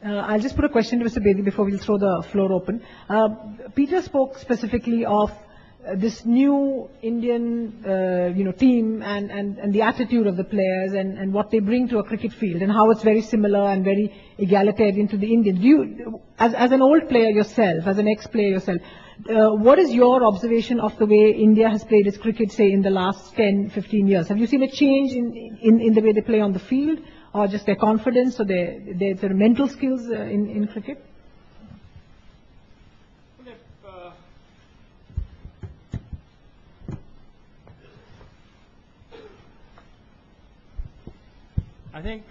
I'll just put a question to Mr. Bedi before we'll throw the floor open. Peter spoke specifically of this new Indian, team and the attitude of the players and what they bring to a cricket field and how it's very similar and very egalitarian to the Indians. Do you, as an old player yourself, as an ex-player yourself, what is your observation of the way India has played its cricket, say, in the last 10, 15 years? Have you seen a change in the way they play on the field, or just their confidence or their sort of mental skills in cricket? I think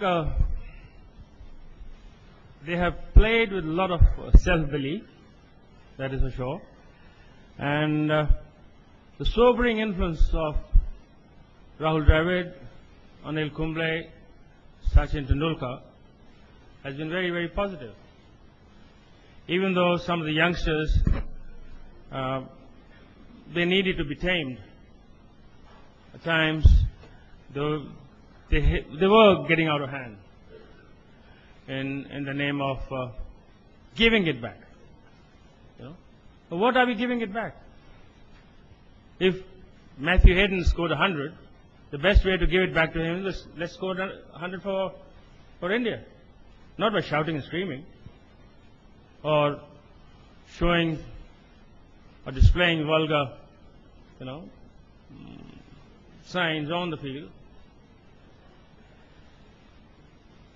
they have played with a lot of self-belief, that is for sure. And the sobering influence of Rahul Dravid, Anil Kumble, Sachin Tendulkar has been very, very positive. Even though some of the youngsters, they needed to be tamed. At times, they were getting out of hand in the name of giving it back. But what are we giving it back? If Matthew Hayden scored 100, the best way to give it back to him is let's score 100 for India. Not by shouting and screaming or showing or displaying vulgar, signs on the field.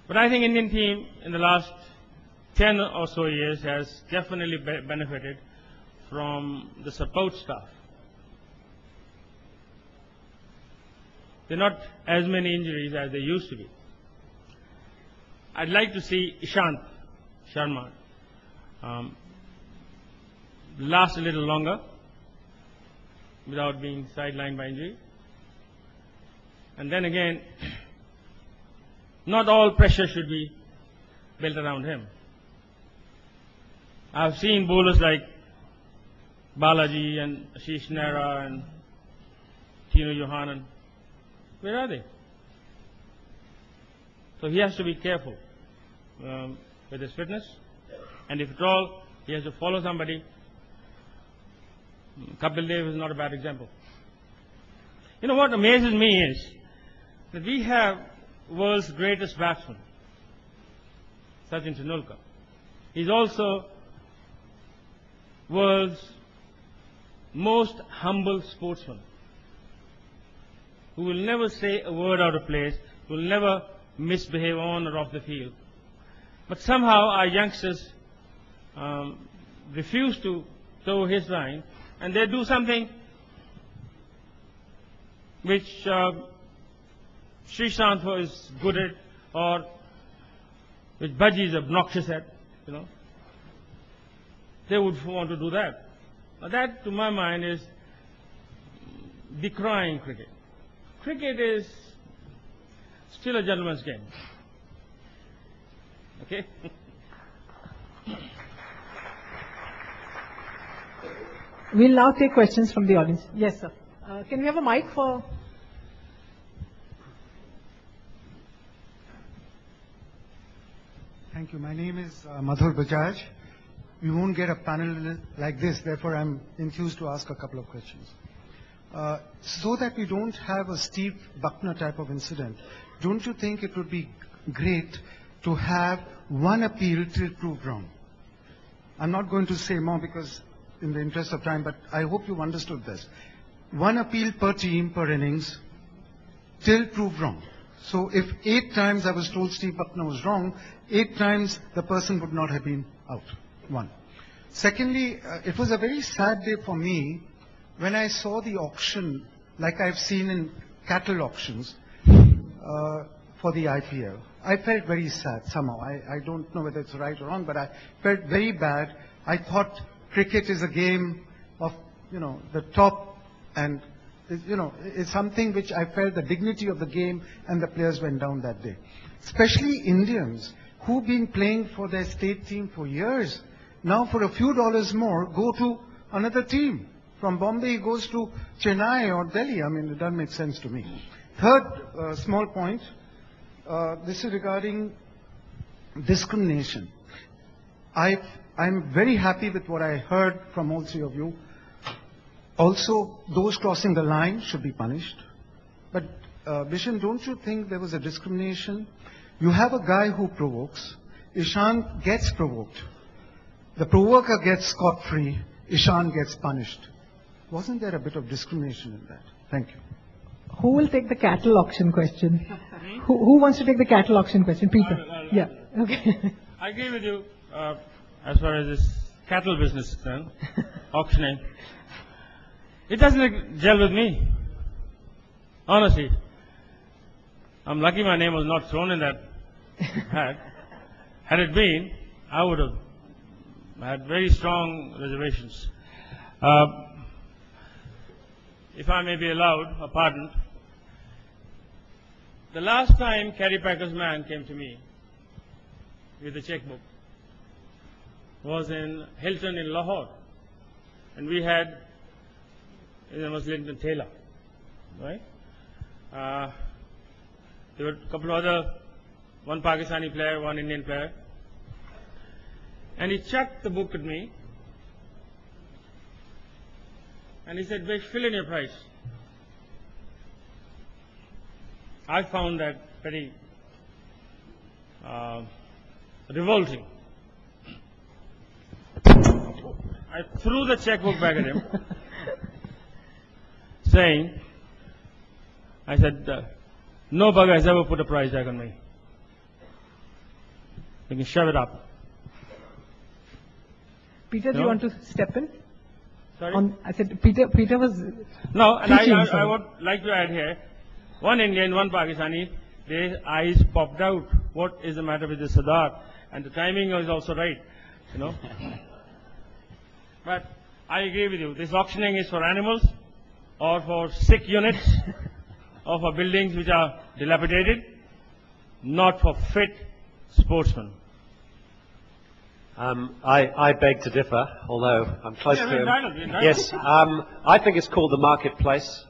But I think Indian team in the last 10 or so years has definitely benefited from the support staff. There are not as many injuries as there used to be. I'd like to see Ishant Sharma last a little longer without being sidelined by injury. And then again, not all pressure should be built around him. I've seen bowlers like Balaji and Ashish Nehra and Tino Johanan. Where are they? So he has to be careful with his fitness, and if at all he has to follow somebody. Kapil Dev is not a bad example. What amazes me is that we have world's greatest batsman, Sachin Tendulkar. He's also world's most humble sportsman, who will never say a word out of place, who will never misbehave on or off the field. But somehow our youngsters refuse to toe his line, and they do something which Srishant is good at, or which Bhaji is obnoxious at, They would want to do that. Now that, to my mind, is decrying cricket. Cricket is still a gentleman's game. Okay? We'll now take questions from the audience. Yes, sir. Can we have a mic for... Thank you. My name is Madhur Bajaj. We won't get a panel like this, therefore I'm enthused to ask a couple of questions. So that we don't have a Steve Buckner type of incident, don't you think it would be great to have one appeal till proved wrong? I'm not going to say more because in the interest of time, but I hope you've understood this. One appeal per team, per innings, till proved wrong. So if 8 times I was told Steve Buckner was wrong, 8 times the person would not have been out. One. Secondly, it was a very sad day for me when I saw the auction, like I've seen in cattle auctions, for the IPL. I felt very sad somehow. I don't know whether it's right or wrong, but I felt very bad. I thought cricket is a game of, the top, and, it's something which I felt the dignity of the game, and the players went down that day. Especially Indians who've been playing for their state team for years. Now for a few dollars more, go to another team. From Bombay, he goes to Chennai or Delhi. I mean, it doesn't make sense to me. Third small point, this is regarding discrimination. I'm very happy with what I heard from all three of you. Also, those crossing the line should be punished. But Bishan, don't you think there was a discrimination? You have a guy who provokes. Ishan gets provoked. The provoker gets scot-free. Ishan gets punished. Wasn't there a bit of discrimination in that? Thank you. Who will take the cattle auction question? Who wants to take the cattle auction question? Peter. Yeah. Okay. I agree with you as far as this cattle business is concerned, auctioning. It doesn't gel with me. Honestly. I'm lucky my name was not thrown in that hat. Had it been, I would have had very strong reservations. If I may be allowed a pardon, the last time Kerry Packer's man came to me with a checkbook was in Hilton in Lahore, and we had Linton Taylor, right? There were a couple of other, one Pakistani player, one Indian player, and he chucked the book at me, and he said, "Vish, fill in your price." I found that very revolting. I threw the checkbook back at him, saying, I said, "No bugger has ever put a price tag on me. You can shove it up." Peter, do No? you want to step in? Sorry? I said Peter was... No, and teaching, I sorry. would like to add here, one Indian, one Pakistani, their eyes popped out. What is the matter with this Sadar? And the timing is also right, you know. But I agree with you. This auctioning is for animals or for sick units or for buildings which are dilapidated, not for fit sportsmen. I beg to differ, although I'm close Yeah, to we're him. entitled, we're entitled. Yes, I think it's called the marketplace.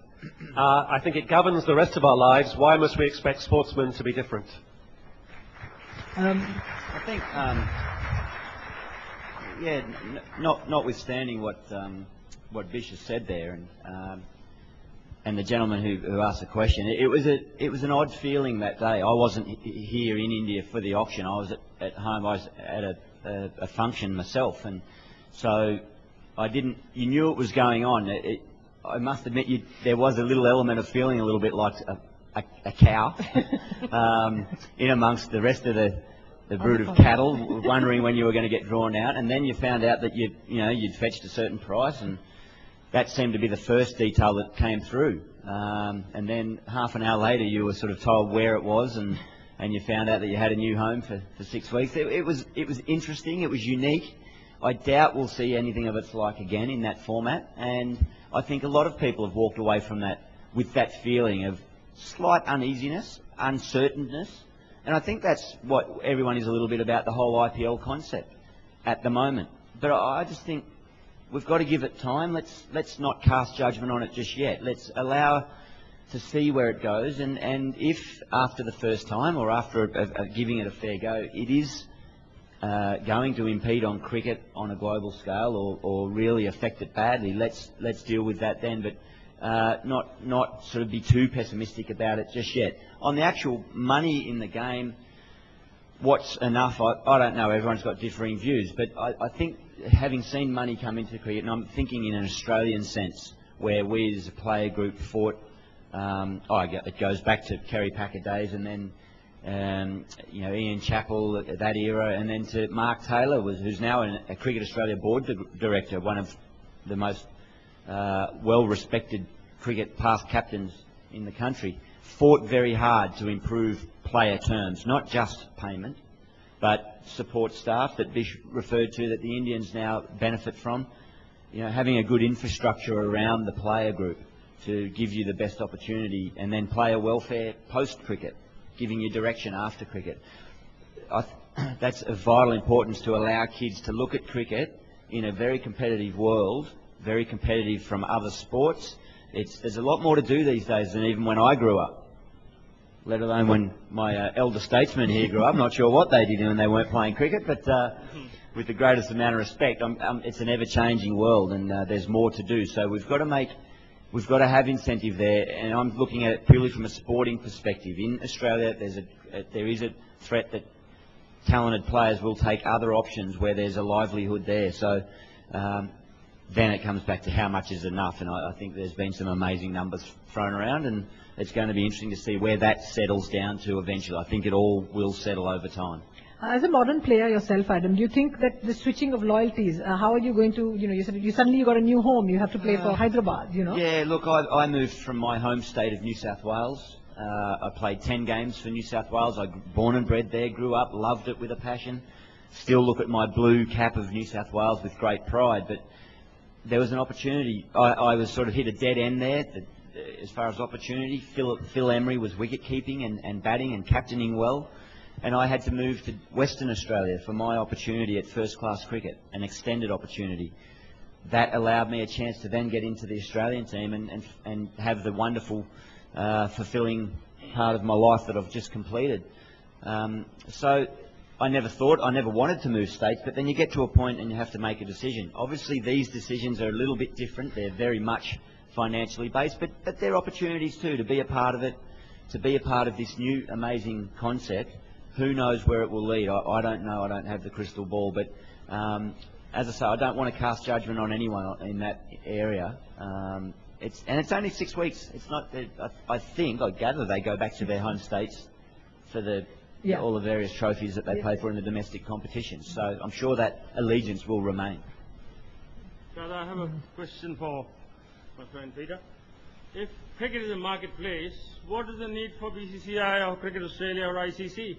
I think it governs the rest of our lives. Why must we expect sportsmen to be different? I think, notwithstanding what Bish has said there, and the gentleman who asked the question, it was an odd feeling that day. I wasn't here in India for the auction. I was at home. I was at a function myself, and so I didn't. You knew it was going on. I must admit, there was a little element of feeling a little bit like a cow in amongst the rest of the brood of cattle, wondering when you were going to get drawn out, and then you found out that you'd fetched a certain price, and that seemed to be the first detail that came through. And then half an hour later, you were sort of told where it was, and you found out that you had a new home for 6 weeks. It was interesting. It was unique. I doubt we'll see anything of its like again in that format, and I think a lot of people have walked away from that with that feeling of slight uneasiness, uncertainness, and I think that's what everyone is a little bit about the whole IPL concept at the moment. But I just think we've got to give it time. Let's not cast judgment on it just yet. Let's allow to see where it goes, and if after the first time or after giving it a fair go, it is going to impede on cricket on a global scale or really affect it badly, let's deal with that then, but not sort of be too pessimistic about it just yet. On the actual money in the game, what's enough, I don't know, everyone's got differing views, but I think having seen money come into cricket, and I'm thinking in an Australian sense, where we as a player group fought, it goes back to Kerry Packer days, and then Ian Chappell, that era, and then to Mark Taylor, who's now a Cricket Australia board director, one of the most well-respected cricket past captains in the country, fought very hard to improve player terms, not just payment, but support staff that Bish referred to that the Indians now benefit from. Having a good infrastructure around the player group to give you the best opportunity, and then player welfare post-cricket, giving you direction after cricket. That's of vital importance to allow kids to look at cricket in a very competitive world, very competitive from other sports. There's a lot more to do these days than even when I grew up, let alone when my elder statesmen here grew up. I'm not sure what they did when they weren't playing cricket, but with the greatest amount of respect, it's an ever-changing world, and there's more to do. So we've got to have incentive there, and I'm looking at it purely from a sporting perspective. In Australia, there is a threat that talented players will take other options where there's a livelihood there. So then it comes back to how much is enough, and I think there's been some amazing numbers thrown around, and it's going to be interesting to see where that settles down to eventually. I think it all will settle over time. As a modern player yourself, Adam, do you think that the switching of loyalties, how are you going to, you said you suddenly got a new home, you have to play for Hyderabad, Yeah, look, I moved from my home state of New South Wales. I played 10 games for New South Wales. I born and bred there, grew up, loved it with a passion. Still look at my blue cap of New South Wales with great pride, but there was an opportunity. I was sort of hit a dead end there as far as opportunity. Phil Emery was wicket keeping and batting and captaining well. And I had to move to Western Australia for my opportunity at first-class cricket, an extended opportunity. That allowed me a chance to then get into the Australian team and have the wonderful, fulfilling part of my life that I've just completed. So I never wanted to move states, but then you get to a point and you have to make a decision. Obviously, these decisions are a little bit different. They're very much financially based, but they're opportunities too, to be a part of it, to be a part of this new amazing concept. Who knows where it will lead? I don't know. I don't have the crystal ball. But as I say, I don't want to cast judgment on anyone in that area. It's only 6 weeks. It's not. I gather they go back to their home states for all the various trophies that they play for in the domestic competitions. So I'm sure that allegiance will remain. Sir, I have a question for my friend Peter. If cricket is a marketplace, what is the need for BCCI or Cricket Australia or ICC?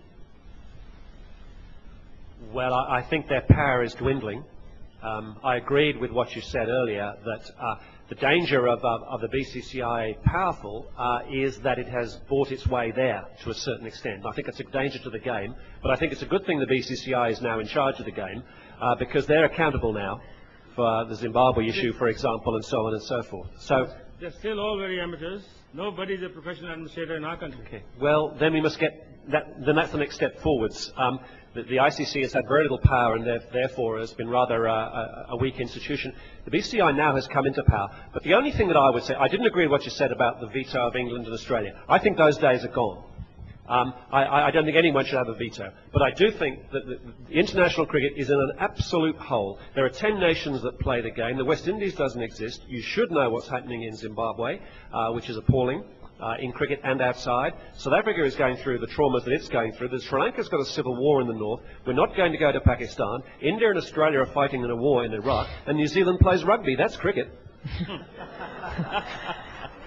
Well, I think their power is dwindling. I agreed with what you said earlier that the danger of the BCCI powerful is that it has bought its way there to a certain extent. I think it's a danger to the game, but I think it's a good thing the BCCI is now in charge of the game because they're accountable now for the Zimbabwe issue, for example, and so on and so forth. So they're still all very amateurs. Nobody's a professional administrator in our country. Okay. Well, then we must get that. Then that's the next step forwards. The ICC has had very little power and therefore has been rather a weak institution. The BCCI now has come into power. But the only thing that I would say, I didn't agree with what you said about the veto of England and Australia. I think those days are gone. I don't think anyone should have a veto. But I do think that the international cricket is in an absolute hole. There are 10 nations that play the game. The West Indies doesn't exist. You should know what's happening in Zimbabwe, which is appalling. In cricket and outside. South Africa is going through the traumas that it's going through. Sri Lanka's got a civil war in the north. We're not going to go to Pakistan. India and Australia are fighting in a war in Iraq. And New Zealand plays rugby. That's cricket.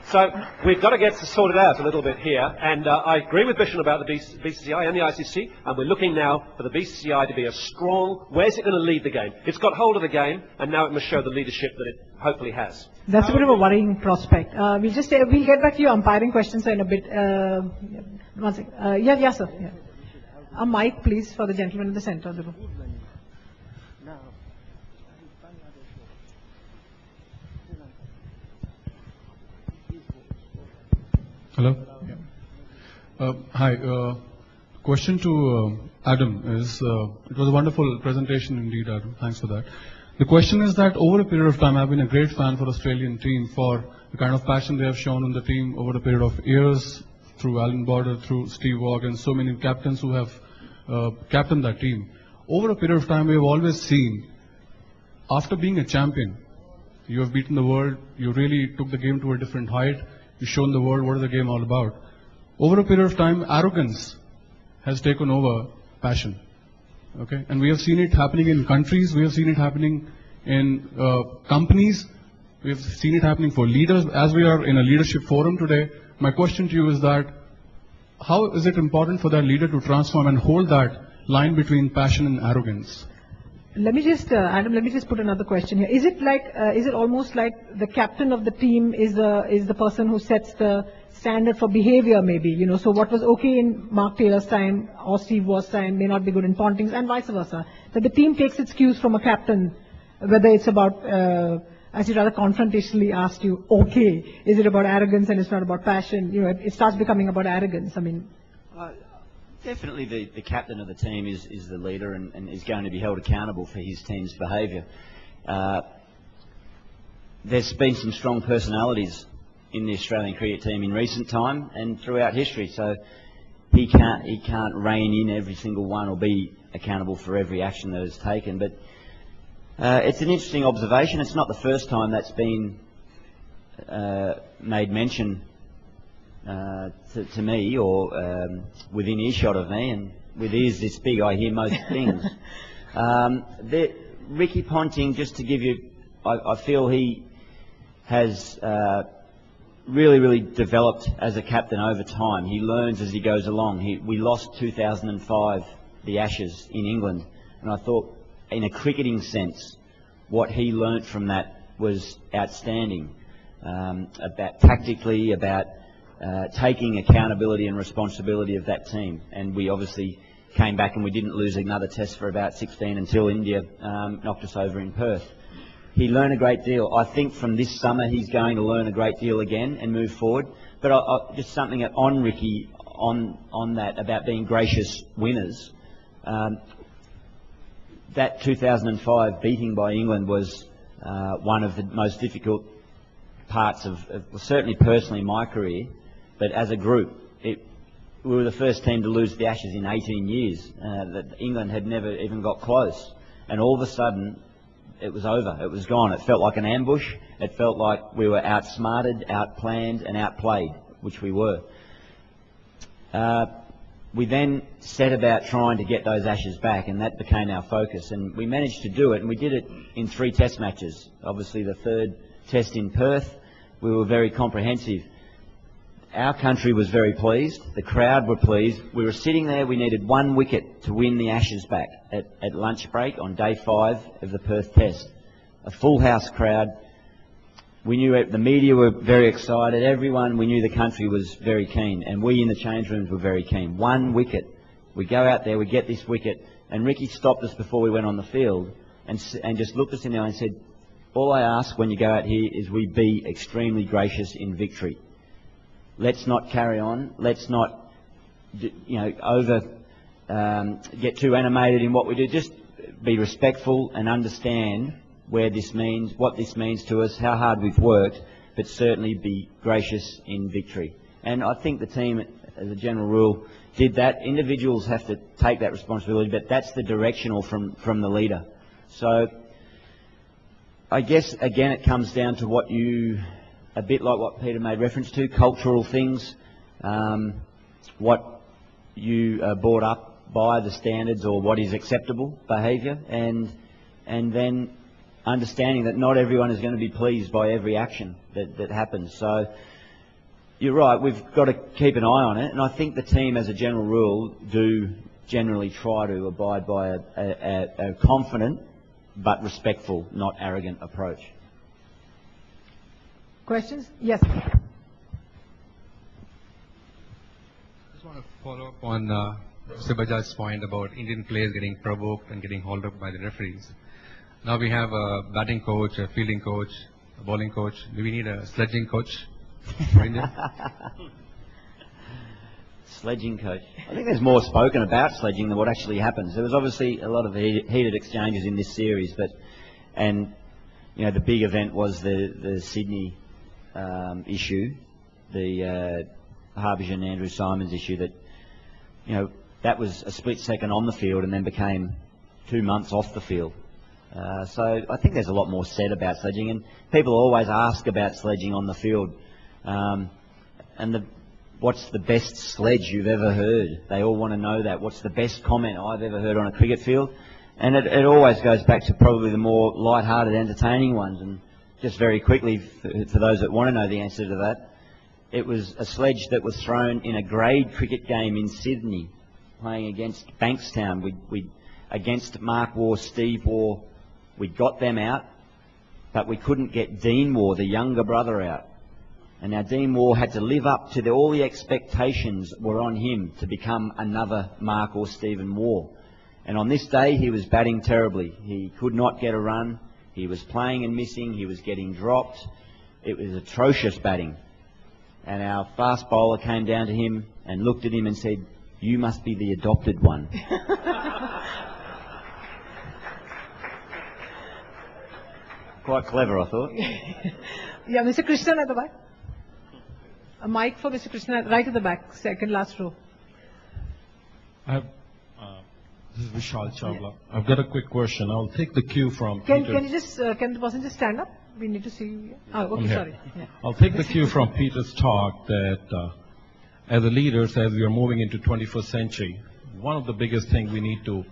So we've got to get sorted out a little bit here. And I agree with Bishan about the BCCI and the ICC. And we're looking now for the BCCI to be a strong... Where's it going to lead the game? It's got hold of the game. And now it must show the leadership that it hopefully has. That's a bit of a worrying prospect. We'll get back to your umpiring questions in a bit. One second. Yes, sir. Yeah. A mic, please, for the gentleman in the center of the room. Hello. Hi. Question to Adam is, it was a wonderful presentation indeed, Adam. Thanks for that. The question is that over a period of time, I've been a great fan for the Australian team for the kind of passion they have shown in the team over a period of years, through Alan Border, through Steve Waugh, and so many captains who have captained that team. Over a period of time, we have always seen, after being a champion, you have beaten the world, you really took the game to a different height, you've shown the world what is the game all about. Over a period of time, arrogance has taken over passion. Okay, and we have seen it happening in countries, we have seen it happening in companies, we have seen it happening for leaders. As we are in a leadership forum today, my question to you is that how is it important for that leader to transform and hold that line between passion and arrogance? Let me just, Adam, let me just put another question here. Is it almost like the captain of the team is the person who sets the standard for behavior, maybe, so what was okay in Mark Taylor's time or Steve Waugh's time may not be good in Ponting's, and vice versa. That the team takes its cues from a captain, whether it's about, as you rather confrontationally asked you, okay, is it about arrogance and it's not about passion? It starts becoming about arrogance. I mean, Definitely the captain of the team is the leader and is going to be held accountable for his team's behaviour. There's been some strong personalities in the Australian cricket team in recent time and throughout history, so he can't rein in every single one or be accountable for every action that is taken. But it's an interesting observation. It's not the first time that's been made mention to me or within earshot of me, and with ears this big I hear most things. Ricky Ponting, just to give you, I feel he has really developed as a captain over time. He learns as he goes along. We lost 2005, the Ashes in England, and I thought in a cricketing sense what he learnt from that was outstanding, about tactically, about taking accountability and responsibility of that team. And we obviously came back and we didn't lose another test for about 16 until India knocked us over in Perth. He learned a great deal. I think from this summer he's going to learn a great deal again and move forward. But just something on Ricky, on that, about being gracious winners. That 2005 beating by England was one of the most difficult parts of certainly personally my career, but as a group, we were the first team to lose the Ashes in 18 years. That England had never even got close, and all of a sudden it was over. It was gone. It felt like an ambush. It felt like we were outsmarted, outplanned and outplayed, which we were. We then set about trying to get those Ashes back, and that became our focus, and we managed to do it, and we did it in 3 test matches. Obviously the third test in Perth, we were very comprehensive. Our country was very pleased. The crowd were pleased. We were sitting there. We needed 1 wicket to win the Ashes back at lunch break on day 5 of the Perth Test. A full house crowd. We knew the media were very excited. Everyone, we knew the country was very keen, and we in the change rooms were very keen. 1 wicket. We go out there, we get this wicket, and Ricky stopped us before we went on the field and just looked us in the eye and said, "All I ask when you go out here is we be extremely gracious in victory. Let's not carry on. Let's not, get too animated in what we do. Just be respectful and understand where this means, what this means to us, how hard we've worked, but certainly be gracious in victory." And I think the team, as a general rule, did that. Individuals have to take that responsibility, but that's the directional from the leader. So I guess, again, it comes down to what a bit like what Peter made reference to, cultural things, what you are brought up by, the standards or what is acceptable behaviour, and then understanding that not everyone is going to be pleased by every action that happens. So you're right, we've got to keep an eye on it, and I think the team as a general rule do generally try to abide by a confident but respectful, not arrogant approach. Questions? Yes. Just want to follow up on Mr. Bajaj's point about Indian players getting provoked and getting hauled up by the referees. Now we have a batting coach, a fielding coach, a bowling coach. Do we need a sledging coach for India? Sledging coach. I think there's more spoken about sledging than what actually happens. There was obviously a lot of heated exchanges in this series, and the big event was the Sydney issue, the Harbison and Andrew Simons issue that was a split second on the field and then became 2 months off the field. So I think there's a lot more said about sledging, and people always ask about sledging on the field. What's the best sledge you've ever heard? They all want to know that. What's the best comment I've ever heard on a cricket field? And it always goes back to probably the more light-hearted, entertaining ones. And just very quickly, for those that want to know the answer to that, it was a sledge that was thrown in a grade cricket game in Sydney, playing against Bankstown. Against Mark Waugh, Steve Waugh, we got them out, but we couldn't get Dean Waugh, the younger brother, out. And now Dean Waugh had to live up to all the expectations were on him to become another Mark or Stephen Waugh. And on this day, he was batting terribly. He could not get a run. He was playing and missing. He was getting dropped. It was atrocious batting. And our fast bowler came down to him and looked at him and said, You must be the adopted one. Quite clever, I thought. Yeah, Mr. Krishnan at the back. A mic for Mr. Krishnan, right at the back, second last row. This is Vishal Chawla. I've got a quick question. I'll take the cue from Can Peter. you just, can the person just stand up? We need to see you. Oh, okay, I'm here. sorry. Yeah. I'll take the cue from Peter's talk that as a leaders, as we are moving into 21st century, one of the biggest things we need to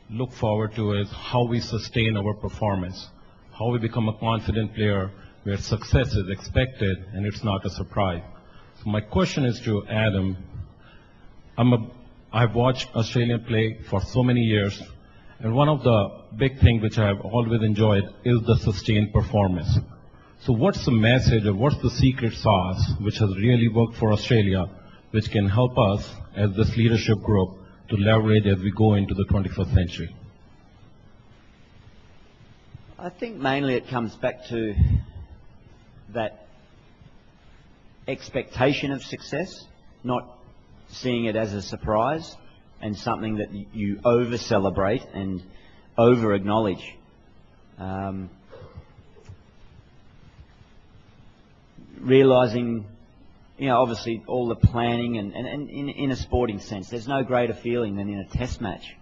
look forward to is how we sustain our performance, how we become a confident player where success is expected and it's not a surprise. So my question is to Adam. I've watched Australian play for so many years, and one of the big things which I've always enjoyed is the sustained performance. So what's the message or what's the secret sauce which has really worked for Australia, which can help us as this leadership group to leverage as we go into the 21st century? I think mainly it comes back to that expectation of success, not seeing it as a surprise and something that you over-celebrate and over-acknowledge. Realising, obviously all the planning and in a sporting sense, there's no greater feeling than in a test match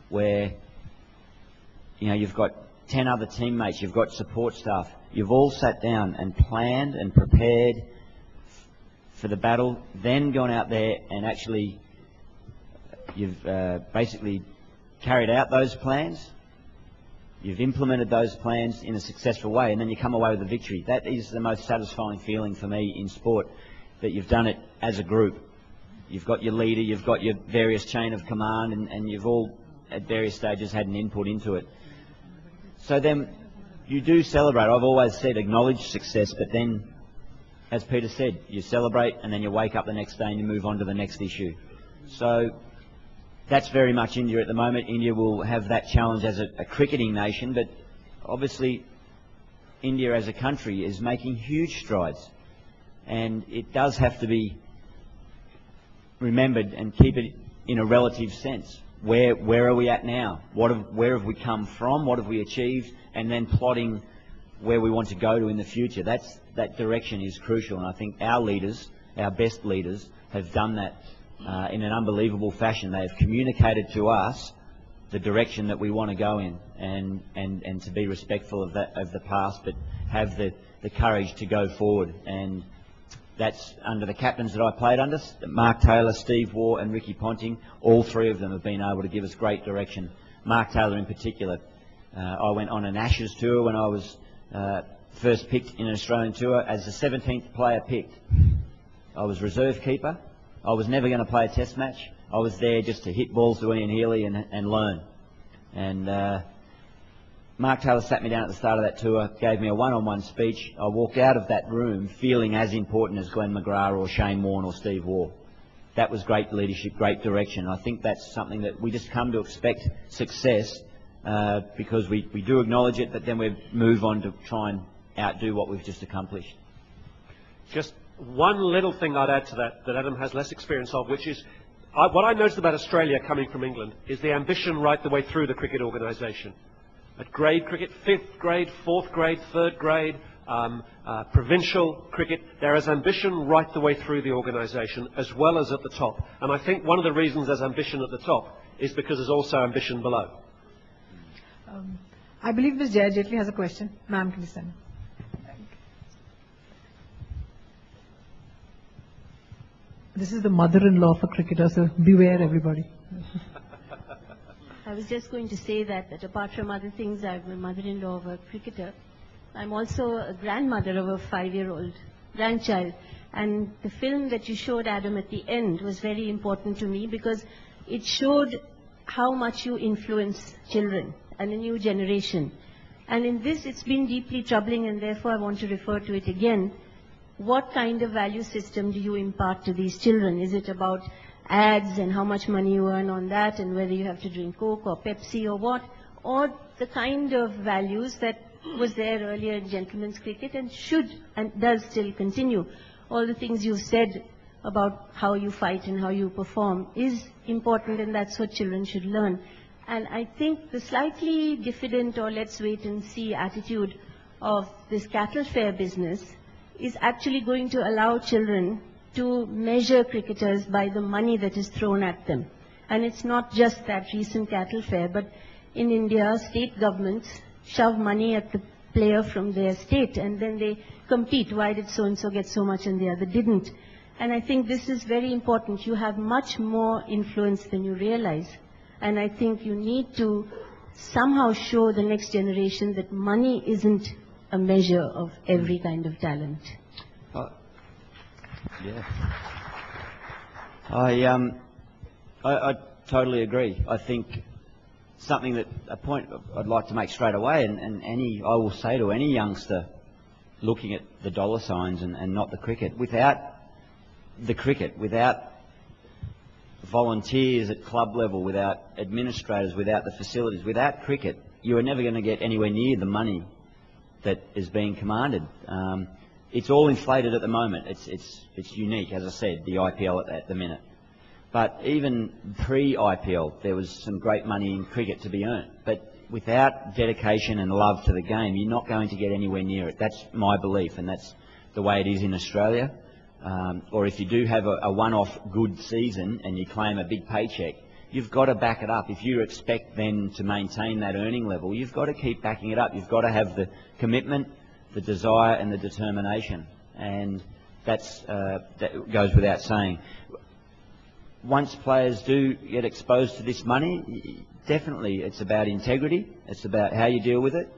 where, you've got 10 other teammates, you've got support staff, you've all sat down and planned and prepared for the battle, then gone out there and actually you've basically carried out those plans, you've implemented those plans in a successful way, and then you come away with a victory. That is the most satisfying feeling for me in sport, that you've done it as a group. You've got your leader, you've got your various chain of command, and you've all at various stages had an input into it. So then you do celebrate. I've always said acknowledge success, but then, as Peter said, you celebrate and then you wake up the next day and you move on to the next issue. So that's very much India at the moment. India will have that challenge as a cricketing nation, but obviously India as a country is making huge strides, and it does have to be remembered and keep it in a relative sense. Where are we at now? Where have we come from? What have we achieved? And then plotting where we want to go to in the future. That direction is crucial, and I think our leaders, our best leaders, have done that in an unbelievable fashion. They have communicated to us the direction that we want to go in, and to be respectful of the past, but have the courage to go forward. And that's under the captains that I played under, Mark Taylor, Steve Waugh and Ricky Ponting. All three of them have been able to give us great direction. Mark Taylor in particular. I went on an Ashes tour when I was first picked in an Australian tour as the 17th player picked. I was reserve keeper. I was never going to play a test match. I was there just to hit balls to Ian Healy and learn. And Mark Taylor sat me down at the start of that tour, gave me a one-on-one speech. I walked out of that room feeling as important as Glenn McGrath or Shane Warne or Steve Waugh. That was great leadership, great direction. I think that's something that we just come to expect success because we do acknowledge it, but then we move on to try and outdo what we've just accomplished. Just one little thing I'd add to that Adam has less experience of, which is what I noticed about Australia coming from England is the ambition right the way through the cricket organisation. At grade cricket, 5th grade, 4th grade, 3rd grade, provincial cricket, there is ambition right the way through the organisation as well as at the top. And I think one of the reasons there's ambition at the top is because there's also ambition below. I believe Ms. Jaya Jetli has a question. Ma'am, can you stand? This is the mother-in-law of a cricketer, so beware everybody. I was just going to say that apart from other things, I'm a mother-in-law of a cricketer. I'm also a grandmother of a 5-year-old grandchild. And the film that you showed, Adam, at the end was very important to me because it showed how much you influence children and a new generation. And in this, it's been deeply troubling, and therefore I want to refer to it again. What kind of value system do you impart to these children? Is it about ads and how much money you earn on that and whether you have to drink Coke or Pepsi or what? Or the kind of values that was there earlier in gentlemen's cricket and should and does still continue? All the things you've said about how you fight and how you perform is important, and that's what children should learn. And I think the slightly diffident or let's wait and see attitude of this cattle fair business is actually going to allow children to measure cricketers by the money that is thrown at them. And it's not just that recent cattle fair, but in India, state governments shove money at the player from their state, and then they compete. Why did so-and-so get so much and the other didn't? And I think this is very important. You have much more influence than you realize. And I think you need to somehow show the next generation that money isn't a measure of every kind of talent. Yeah. I totally agree. I think a point I'd like to make straight away, and I will say to any youngster looking at the dollar signs and not the cricket, without volunteers at club level, without administrators, without the facilities, without cricket, you are never going to get anywhere near the money that is being commanded. It's all inflated at the moment. It's unique, as I said, the IPL at the minute. But even pre-IPL, there was some great money in cricket to be earned. But without dedication and love to the game, you're not going to get anywhere near it. That's my belief, and that's the way it is in Australia. Or if you do have a one-off good season and you claim a big paycheck, you've got to back it up. If you expect then to maintain that earning level, you've got to keep backing it up. You've got to have the commitment, the desire and the determination. And that goes without saying. Once players do get exposed to this money, definitely it's about integrity, it's about how you deal with it,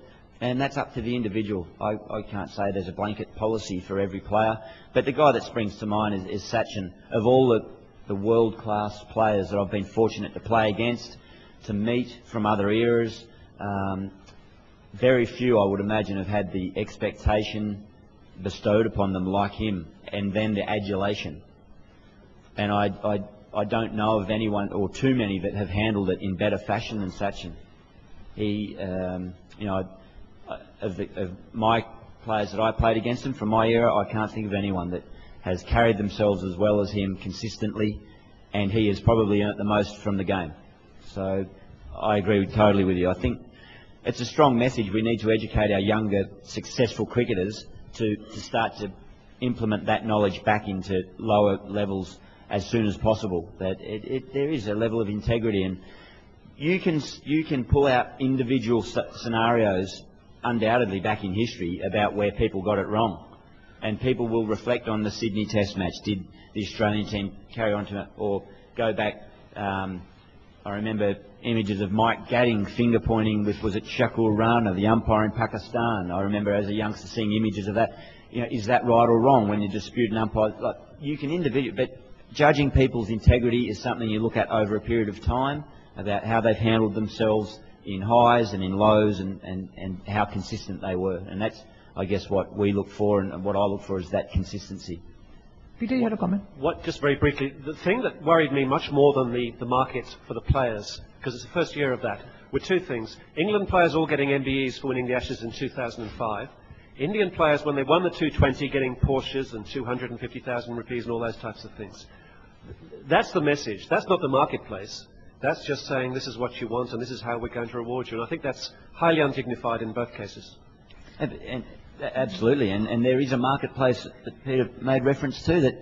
and that's up to the individual. I can't say there's a blanket policy for every player, but the guy that springs to mind is Sachin. Of all the world-class players that I've been fortunate to play against, to meet from other eras, very few, I would imagine, have had the expectation bestowed upon them like him, and then the adulation. And I don't know of anyone, or too many, that have handled it in better fashion than Sachin. He, of my players that I played against him from my era, I can't think of anyone that has carried themselves as well as him consistently, and he has probably earned the most from the game. So I agree totally with you. I think it's a strong message. We need to educate our younger, successful cricketers to start to implement that knowledge back into lower levels as soon as possible. That there is a level of integrity, and you can pull out individual scenarios undoubtedly back in history about where people got it wrong, and people will reflect on the Sydney Test match. Did the Australian team carry on to it, or go back? I remember images of Mike Gadding finger pointing with, was it Shakur Rana, the umpire in Pakistan? I remember as a youngster seeing images of that. Is that right or wrong when you dispute an umpire? Like, you can but judging people's integrity is something you look at over a period of time, about how they've handled themselves in highs and in lows, and how consistent they were. And that's, I guess, what we look for, and what I look for is that consistency. Peter, you had a comment? Just very briefly, the thing that worried me much more than the market for the players, because it's the first year of that, were two things. England players all getting MBEs for winning the Ashes in 2005. Indian players, when they won the 220, getting Porsches and 250,000 rupees and all those types of things. That's the message. That's not the marketplace. That's just saying this is what you want and this is how we're going to reward you. And I think that's highly undignified in both cases. And absolutely. And there is a marketplace that Peter made reference to, that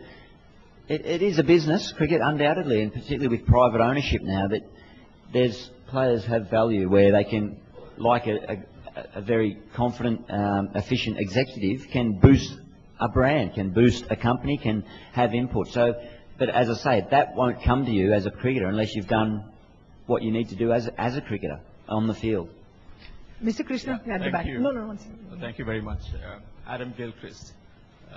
it is a business, cricket, undoubtedly, and particularly with private ownership now, that there's players have value where they can, like a very confident, efficient executive, can boost a brand, can boost a company, can have input. So, but as I say, that won't come to you as a cricketer unless you've done what you need to do as a cricketer on the field. Mr. Krishna, at the back. No, one second. Thank you very much. Adam Gilchrist.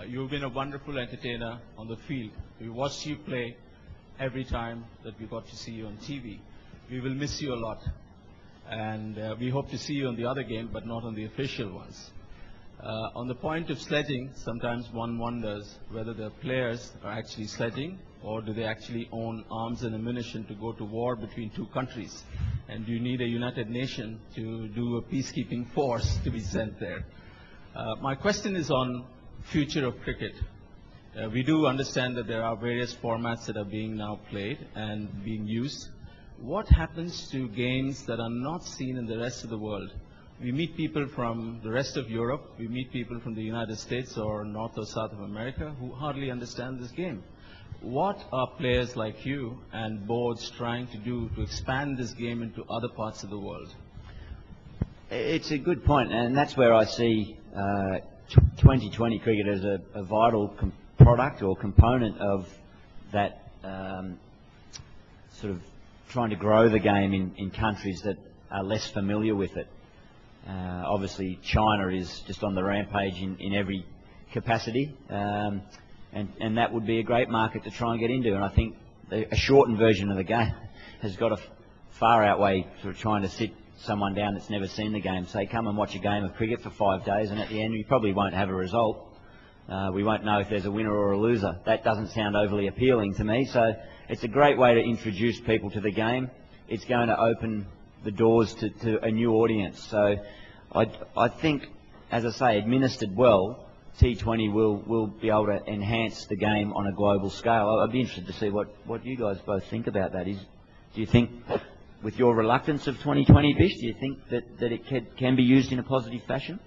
You've been a wonderful entertainer on the field. We watched you play every time that we got to see you on TV. We will miss you a lot. And we hope to see you on the other game, but not on the official ones. On the point of sledging, sometimes one wonders whether the players are actually sledging, or do they actually own arms and ammunition to go to war between two countries? And do you need a United Nation to do a peacekeeping force to be sent there? My question is on future of cricket. We do understand that there are various formats that are being now played and being used. What happens to games that are not seen in the rest of the world? We meet people from the rest of Europe, we meet people from the United States or North or South of America who hardly understand this game. What are players like you and boards trying to do to expand this game into other parts of the world? It's a good point, and that's where I see 2020 cricket as a vital product or component of that sort of trying to grow the game in countries that are less familiar with it. Obviously, China is just on the rampage in every capacity, and that would be a great market to try and get into. And I think a shortened version of the game has got to far outweigh sort of trying to sit someone down that's never seen the game, say, come and watch a game of cricket for 5 days, and at the end we probably won't have a result. We won't know if there's a winner or a loser. That doesn't sound overly appealing to me, so it's a great way to introduce people to the game. It's going to open the doors to a new audience. So I think, as I say, administered well, T20 will be able to enhance the game on a global scale. I'd be interested to see what you guys both think about that. Do you think, with your reluctance of 2020, Bish, do you think that it can be used in a positive fashion?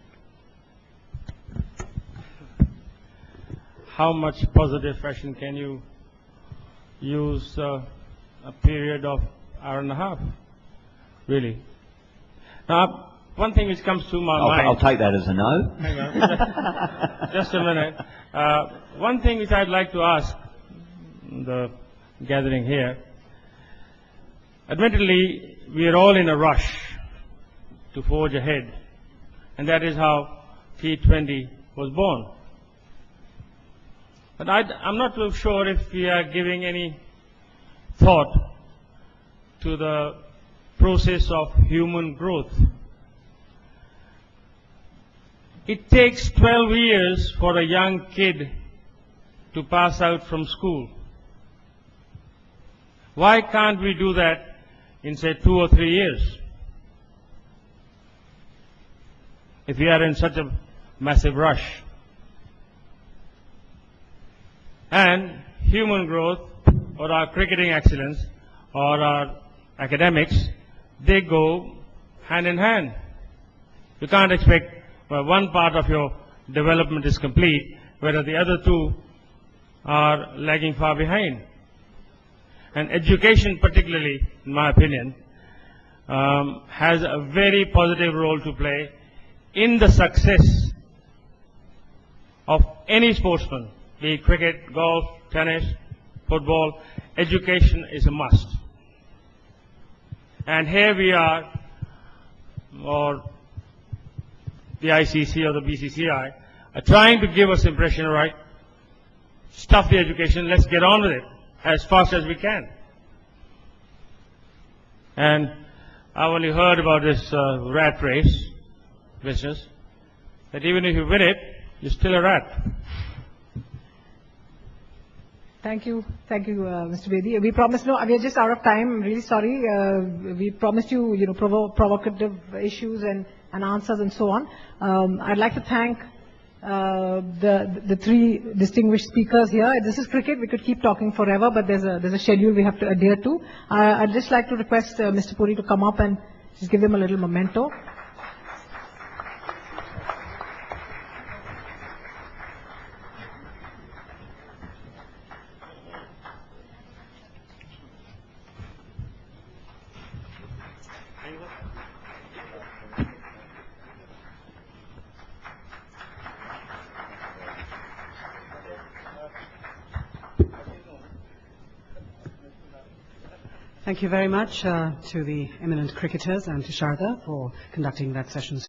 How much positive fashion can you use a period of hour and a half, really? Now, one thing which comes to my mind... I'll take that as a no. Hang on, just a minute. One thing which I'd like to ask the gathering here, admittedly, we are all in a rush to forge ahead, and that is how T20 was born. But I'm not too sure if we are giving any thought to the process of human growth. It takes 12 years for a young kid to pass out from school. Why can't we do that in, say, 2 or 3 years? If we are in such a massive rush. And human growth, or our cricketing excellence, or our academics, they go hand in hand. You can't expect, well, one part of your development is complete, whereas the other two are lagging far behind. And education, particularly, in my opinion, has a very positive role to play in the success of any sportsman, be it cricket, golf, tennis, football. Education is a must. And here we are, or the ICC or the BCCI, are trying to give us the impression, right, stuff the education, let's get on with it as fast as we can. And I only heard about this rat race business, that even if you win it, you're still a rat. Thank you, Mr. Bedi. We promised, no, we are just out of time. I'm really sorry. We promised you, provocative issues and answers and so on. I'd like to thank the three distinguished speakers here. This is cricket. We could keep talking forever, but there's a schedule we have to adhere to. I'd just like to request Mr. Puri to come up and just give them a little memento. Thank you very much to the eminent cricketers and to Sharda for conducting that session.